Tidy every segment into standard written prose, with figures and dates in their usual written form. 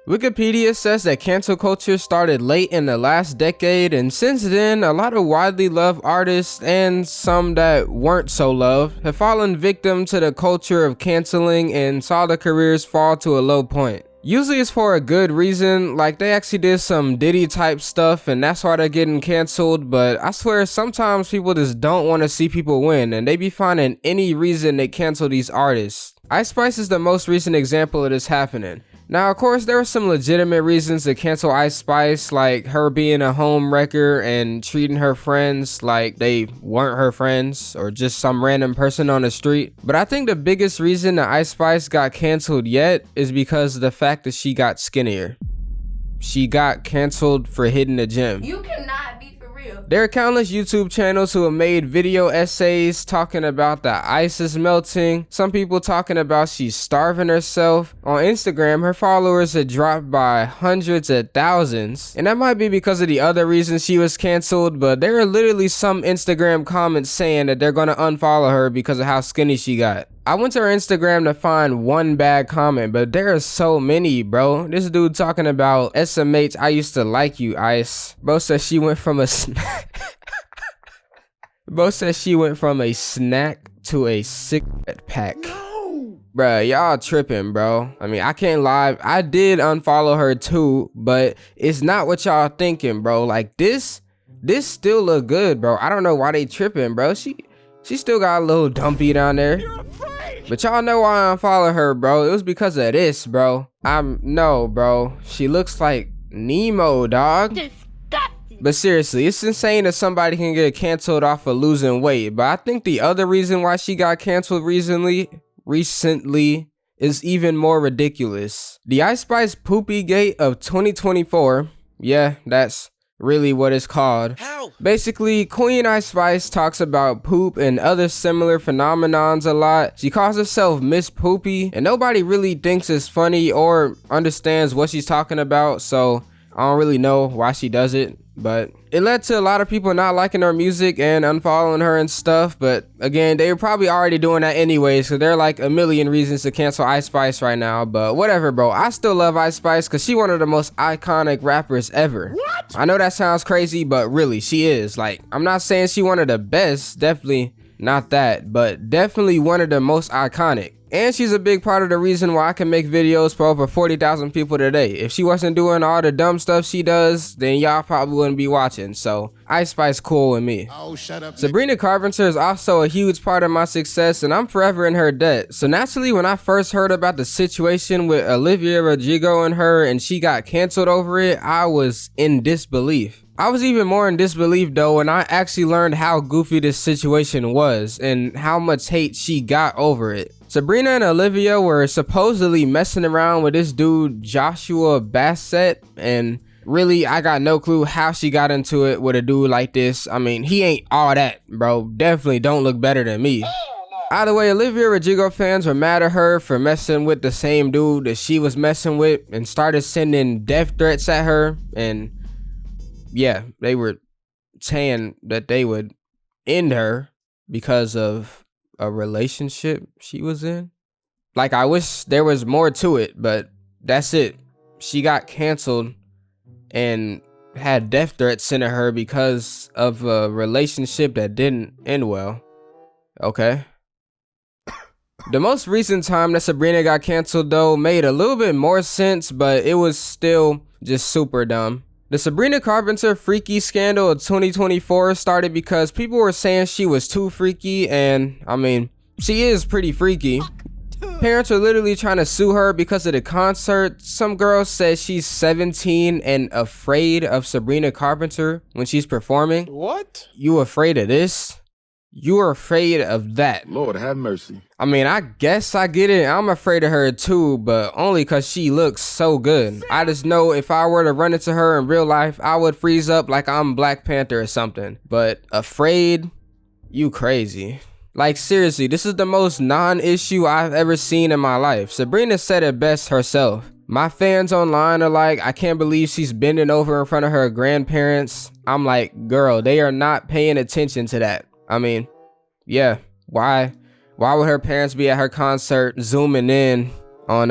Wikipedia says that cancel culture started late in the last decade, and since then, a lot of widely loved artists and some that weren't so loved have fallen victim to the culture of canceling and saw their careers fall to a low point. Usually it's for a good reason, like they actually did some Diddy type stuff and that's why they're getting canceled, but I swear sometimes people just don't want to see people win and they be finding any reason they cancel these artists. Ice Spice is the most recent example of this happening. Now, of course, there were some legitimate reasons to cancel Ice Spice, like her being a home wrecker and treating her friends like they weren't her friends or just some random person on the street. But I think the biggest reason that Ice Spice got canceled yet is because of the fact that she got skinnier. She got canceled for hitting the gym. You cannot be for real. There are countless YouTube channels who have made video essays talking about the ice is melting. Some people talking about she's starving herself. On Instagram, her followers had dropped by hundreds of thousands. And that might be because of the other reasons she was canceled, but there are literally some Instagram comments saying that they're gonna unfollow her because of how skinny she got. I went to her Instagram to find one bad comment, but there are so many, bro. This dude talking about SMH, I used to like you, Ice. Bro says she went from a Bro says she went from a snack to a cigarette pack. No. Bruh, y'all tripping, bro. I mean, I can't lie. I did unfollow her too, but it's not what y'all thinking, bro. Like this still look good, bro. I don't know why they tripping, bro. She still got a little dumpy down there. But y'all know why I unfollowed her, bro. It was because of this, bro. No, bro. She looks like Nemo, dog. Disgusting. But seriously, it's insane that somebody can get canceled off of losing weight. But I think the other reason why she got canceled recently is even more ridiculous. The Ice Spice Poopy Gate of 2024. Yeah, that's really what it's called. How? Basically, Queen Ice Spice talks about poop and other similar phenomenons a lot. She calls herself Miss Poopy, and nobody really thinks it's funny or understands what she's talking about, so I don't really know why she does it. But it led to a lot of people not liking her music and unfollowing her and stuff. But again, they were probably already doing that anyways, so there are like a million reasons to cancel Ice Spice right now. But whatever, bro. I still love Ice Spice because she's one of the most iconic rappers ever. What? I know that sounds crazy, but really, she is. Like, I'm not saying she one of the best, definitely not that, but definitely one of the most iconic. And she's a big part of the reason why I can make videos for over 40,000 people today. If she wasn't doing all the dumb stuff she does, then y'all probably wouldn't be watching. So Ice Spice cool with me. Oh, shut up. Sabrina Carpenter is also a huge part of my success and I'm forever in her debt. So naturally, when I first heard about the situation with Olivia Rodrigo and her and she got canceled over it, I was in disbelief. I was even more in disbelief though when I actually learned how goofy this situation was and how much hate she got over it. Sabrina and Olivia were supposedly messing around with this dude Joshua Bassett, and really I got no clue how she got into it with a dude like this. I mean, he ain't all that, bro. Definitely don't look better than me. Either way, Olivia Rodrigo fans were mad at her for messing with the same dude that she was messing with and started sending death threats at her, and yeah, they were saying that they would end her because of a relationship she was in. Like, I wish there was more to it, but that's it. She got canceled and had death threats sent at her because of a relationship that didn't end well. Okay. The most recent time that Sabrina got canceled though made a little bit more sense, but it was still just super dumb. The Sabrina Carpenter freaky scandal of 2024 started because people were saying she was too freaky, and I mean, she is pretty freaky. Parents are literally trying to sue her because of the concert. Some girl says she's 17 and afraid of Sabrina Carpenter when she's performing. What? You afraid of this? You are afraid of that. Lord have mercy. I mean, I guess I get it. I'm afraid of her too, but only because she looks so good. I just know if I were to run into her in real life, I would freeze up like I'm Black Panther or something. But afraid? You crazy. Like seriously, this is the most non-issue I've ever seen in my life. Sabrina said it best herself. My fans online are like, I can't believe she's bending over in front of her grandparents. I'm like, girl, they are not paying attention to that. I mean, yeah, why would her parents be at her concert zooming in on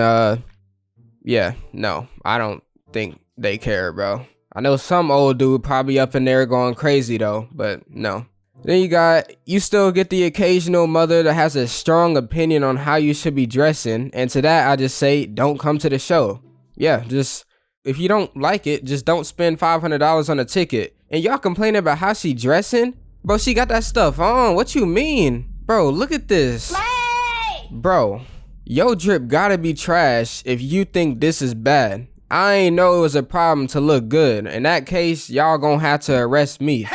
yeah, no, I don't think they care, bro. I know some old dude probably up in there going crazy though, but no. Then you still get the occasional mother that has a strong opinion on how you should be dressing, and to that I just say, don't come to the show. Yeah, just, if you don't like it, just don't spend $500 on a ticket. And y'all complaining about how she dressing? Bro, she got that stuff on, what you mean? Bro, look at this. Play! Bro, your drip gotta be trash if you think this is bad. I ain't know it was a problem to look good. In that case, y'all gonna have to arrest me.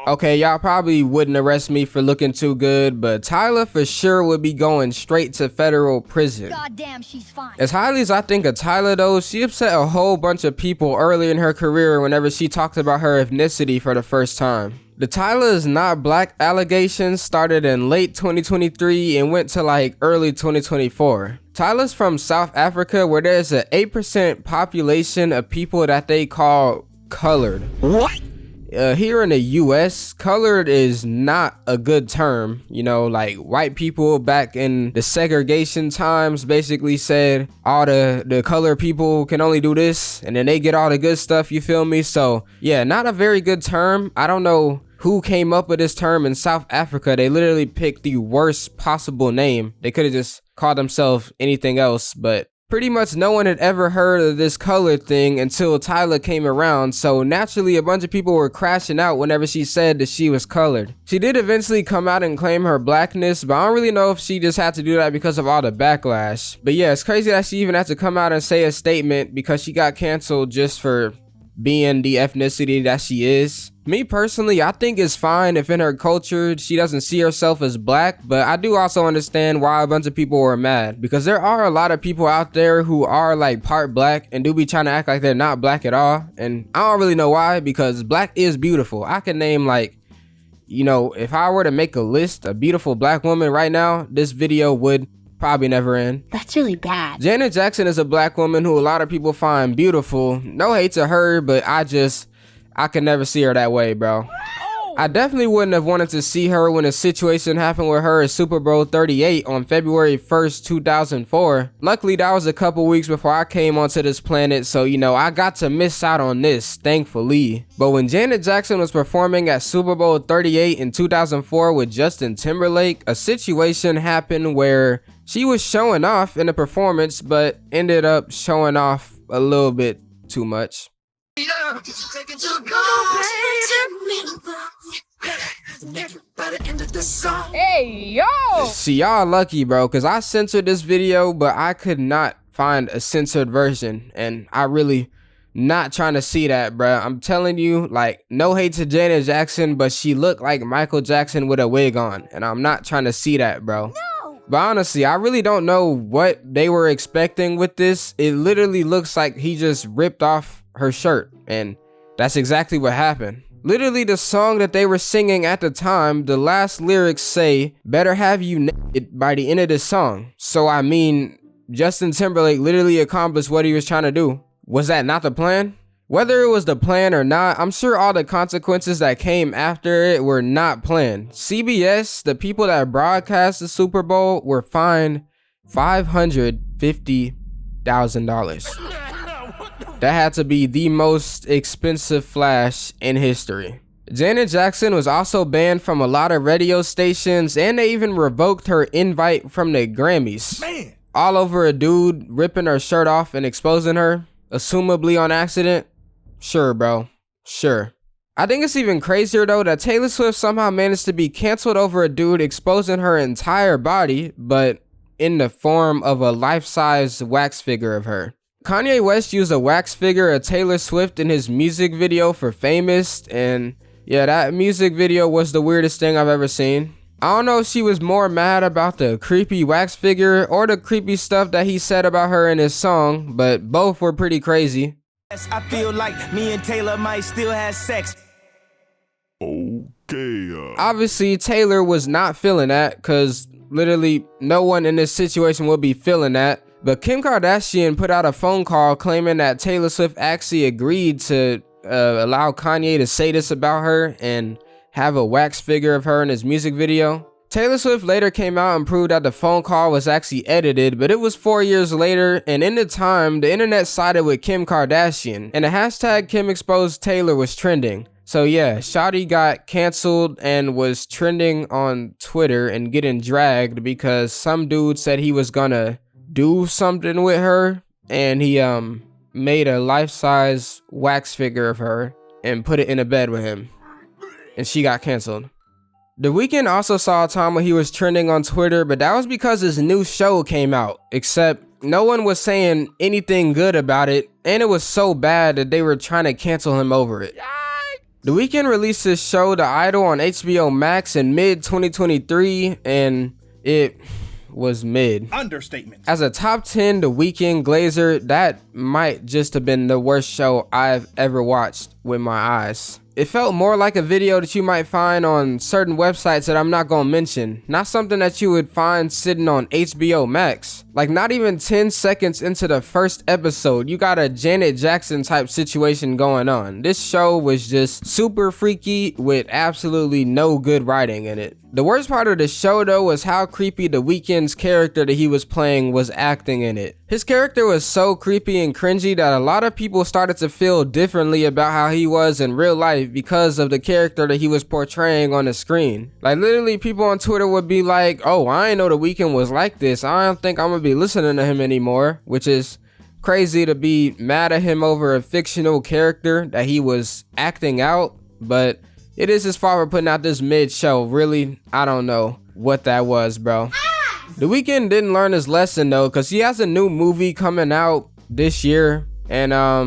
Okay, y'all probably wouldn't arrest me for looking too good, but Tyla for sure would be going straight to federal prison. Goddamn, she's fine. As highly as I think of Tyla though, she upset a whole bunch of people early in her career whenever she talked about her ethnicity for the first time. The Tyla is not black allegations started in late 2023 and went to like early 2024. Tyla's from South Africa, where there's an 8% population of people that they call colored. What? Here in the US, colored is not a good term. You know, like white people back in the segregation times basically said all the colored people can only do this and then they get all the good stuff, you feel me? So yeah, not a very good term. I don't know who came up with this term in South Africa. They literally picked the worst possible name. They could have just called themselves anything else, but pretty much no one had ever heard of this color thing until Tyla came around, so naturally a bunch of people were crashing out whenever she said that she was colored. She did eventually come out and claim her blackness, but I don't really know if she just had to do that because of all the backlash. But yeah, it's crazy that she even had to come out and say a statement because she got canceled just for being the ethnicity that she is. Me personally, I think it's fine if in her culture she doesn't see herself as black, but I do also understand why a bunch of people were mad, because there are a lot of people out there who are like part black and do be trying to act like they're not black at all, and I don't really know why, because black is beautiful. I can name like, you know, if I were to make a list of beautiful black women right now, this video would probably never end. That's really bad. Janet Jackson is a black woman who a lot of people find beautiful. No hate to her, but I could never see her that way, bro. I definitely wouldn't have wanted to see her when a situation happened with her at Super Bowl 38 on February 1st, 2004. Luckily, that was a couple weeks before I came onto this planet, so you know, I got to miss out on this, thankfully. But when Janet Jackson was performing at Super Bowl 38 in 2004 with Justin Timberlake, a situation happened where she was showing off in the performance, but ended up showing off a little bit too much. Hey, yo! See, y'all lucky, bro, because I censored this video, but I could not find a censored version, and I really not trying to see that, bro. I'm telling you, like, no hate to Janet Jackson, but she looked like Michael Jackson with a wig on, and I'm not trying to see that, bro. No! But honestly, I really don't know what they were expecting with this. It literally looks like he just ripped off her shirt, and that's exactly what happened. Literally, the song that they were singing at the time, the last lyrics say, "Better have you naked by the end of this song." So I mean, Justin Timberlake literally accomplished what he was trying to do. Was that not the plan? Whether it was the plan or not, I'm sure all the consequences that came after it were not planned. CBS, the people that broadcast the Super Bowl, were fined $550,000. That had to be the most expensive flash in history. Janet Jackson was also banned from a lot of radio stations, and they even revoked her invite from the Grammys. Man. All over a dude ripping her shirt off and exposing her, assumably on accident. Sure, bro. Sure. I think it's even crazier though that Taylor Swift somehow managed to be canceled over a dude exposing her entire body, but in the form of a life-size wax figure of her. Kanye West used a wax figure of Taylor Swift in his music video for Famous, and yeah, that music video was the weirdest thing I've ever seen. I don't know if she was more mad about the creepy wax figure or the creepy stuff that he said about her in his song, but both were pretty crazy. I feel like me and Taylor might still have sex. Okay. Obviously, Taylor was not feeling that, because literally no one in this situation would be feeling that. But Kim Kardashian put out a phone call claiming that Taylor Swift actually agreed to allow Kanye to say this about her and have a wax figure of her in his music video. Taylor Swift later came out and proved that the phone call was actually edited, but it was 4 years later, and in the time, the internet sided with Kim Kardashian, and the hashtag Kim Exposed Taylor was trending. So yeah, Shawty got canceled and was trending on Twitter and getting dragged because some dude said he was gonna do something with her, and he made a life-size wax figure of her and put it in a bed with him, and she got canceled. The Weeknd also saw a time when he was trending on Twitter, but that was because his new show came out, except no one was saying anything good about it, and it was so bad that they were trying to cancel him over it. The Weeknd released his show The Idol on HBO Max in mid-2023, and it was mid. Understatement. As a top 10 The Weeknd Glazer, that might just have been the worst show I've ever watched with my eyes. It felt more like a video that you might find on certain websites that I'm not gonna mention, not something that you would find sitting on HBO Max. Like not even 10 seconds into the first episode, you got a Janet Jackson type situation going on. This show was just super freaky with absolutely no good writing in it. The worst part of the show though was how creepy The Weeknd's character that he was playing was acting in it. His character was so creepy and cringy that a lot of people started to feel differently about how he was in real life because of the character that he was portraying on the screen. Like literally people on Twitter would be like, oh, I didn't know The Weeknd was like this. I don't think I'm gonna be listening to him anymore, which is crazy to be mad at him over a fictional character that he was acting out, but it is his fault for putting out this mid show. Really, I don't know what that was, bro. The Weeknd didn't learn his lesson though, because he has a new movie coming out this year, and I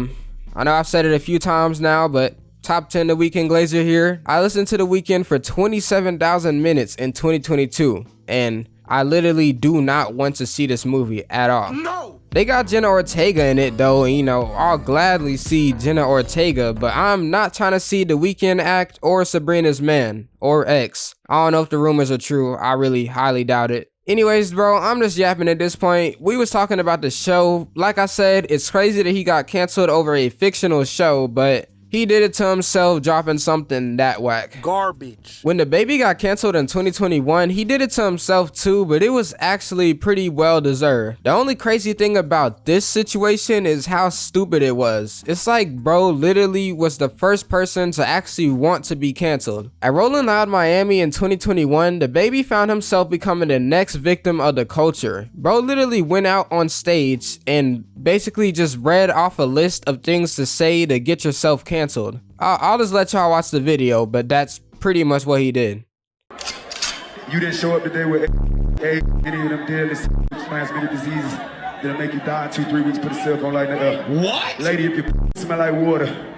know I've said it a few times now, but top 10 The Weeknd Glazer here. I listened to The Weeknd for 27,000 minutes in 2022, and I literally do not want to see this movie at all. No! They got Jenna Ortega in it though, and you know, I'll gladly see Jenna Ortega, but I'm not trying to see The Weeknd act or Sabrina's man or ex. I don't know if the rumors are true. I really highly doubt it. Anyways, bro, I'm just yapping at this point. We was talking about the show. Like I said, it's crazy that he got canceled over a fictional show, but he did it to himself, dropping something that whack. Garbage. When Dababy got canceled in 2021, he did it to himself too, but it was actually pretty well deserved. The only crazy thing about this situation is how stupid it was. It's like bro literally was the first person to actually want to be canceled. At Rolling Loud Miami in 2021, Dababy found himself becoming the next victim of the culture. Bro literally went out on stage and basically just read off a list of things to say to get yourself canceled. I'll just let y'all watch the video, but that's pretty much what he did. You didn't show up today with any of them deadly transmitted diseases that'll make you die in 2-3 weeks. Put a cell phone light in the air. What? Lady, if you smell like water,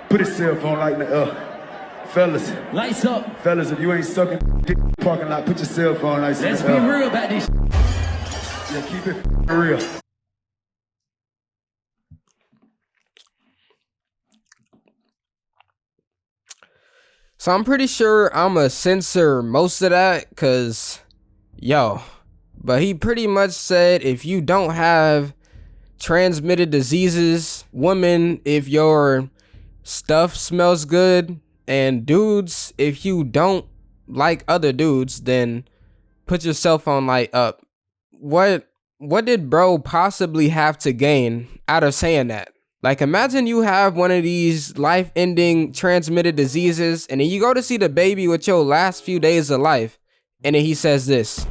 put a cell phone light in the air. Fellas. Lights up. Fellas, if you ain't sucking dick in the parking lot, put your cell phone lights in Let's the be air. real about this. Yeah, keep it real. So I'm pretty sure I'ma censor most of that, cause yo, but he pretty much said if you don't have transmitted diseases, women, if your stuff smells good, and dudes, if you don't like other dudes, then put your cell phone light up. What did bro possibly have to gain out of saying that? Like imagine you have one of these life-ending transmitted diseases and then you go to see Dababy with your last few days of life and then he says this.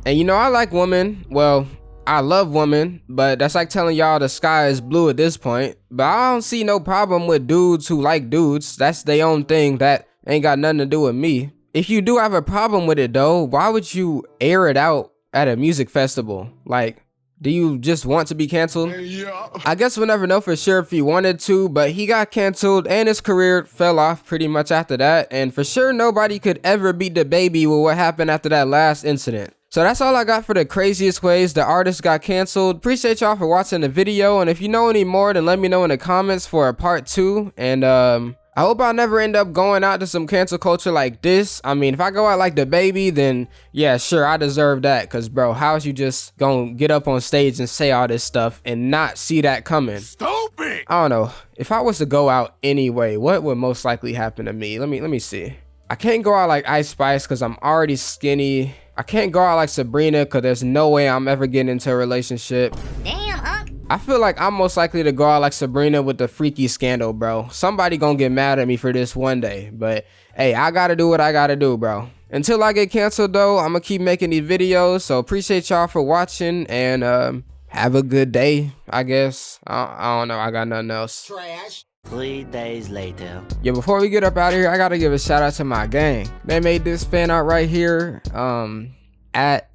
And you know I like women, well I love women, but that's like telling y'all the sky is blue at this point. But I don't see no problem with dudes who like dudes. That's their own thing, that ain't got nothing to do with me. If you do have a problem with it though, why would you air it out at a music festival? Like, do you just want to be canceled? Yeah. I guess we'll never know for sure if he wanted to, but he got canceled and his career fell off pretty much after that. And for sure, nobody could ever beat Dababy with what happened after that last incident. So that's all I got for the craziest ways the artist got canceled. Appreciate y'all for watching the video. And if you know any more, then let me know in the comments for a part 2. And I hope I never end up going out to some cancel culture like this. I mean, if I go out like Dababy, then yeah, sure, I deserve that. Cause bro, how's you just gonna get up on stage and say all this stuff and not see that coming? Stupid. I don't know. If I was to go out anyway, what would most likely happen to me? Let me see. I can't go out like Ice Spice cause I'm already skinny. I can't go out like Sabrina because there's no way I'm ever getting into a relationship. Damn, Unc. I feel like I'm most likely to go out like Sabrina with the freaky scandal, bro. Somebody gonna get mad at me for this one day, but hey, I gotta do what I gotta do, bro. Until I get canceled though, I'm gonna keep making these videos, so appreciate y'all for watching, and have a good day, I guess. I don't know, I got nothing else. Trash. 3 days later. Yeah, before we get up out of here, I gotta give a shout out to my gang. They made this fan art right here, at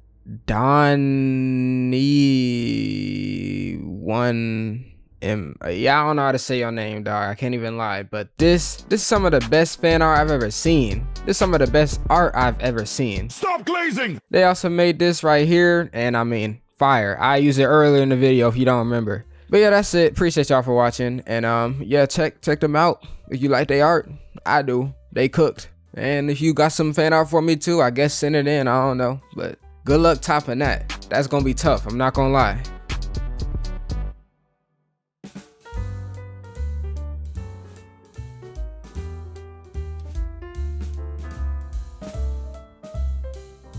Donnie1M. Yeah, I don't know how to say your name, dog. I can't even lie. But this is some of the best fan art I've ever seen. This is some of the best art I've ever seen. Stop glazing! They also made this right here, and I mean, fire. I used it earlier in the video if you don't remember. But yeah, that's it. Appreciate y'all for watching, and yeah, check them out if you like their art. I do. They cooked. And if you got some fan art for me too, I guess send it in. I don't know, but good luck topping that. That's gonna be tough, I'm not gonna lie.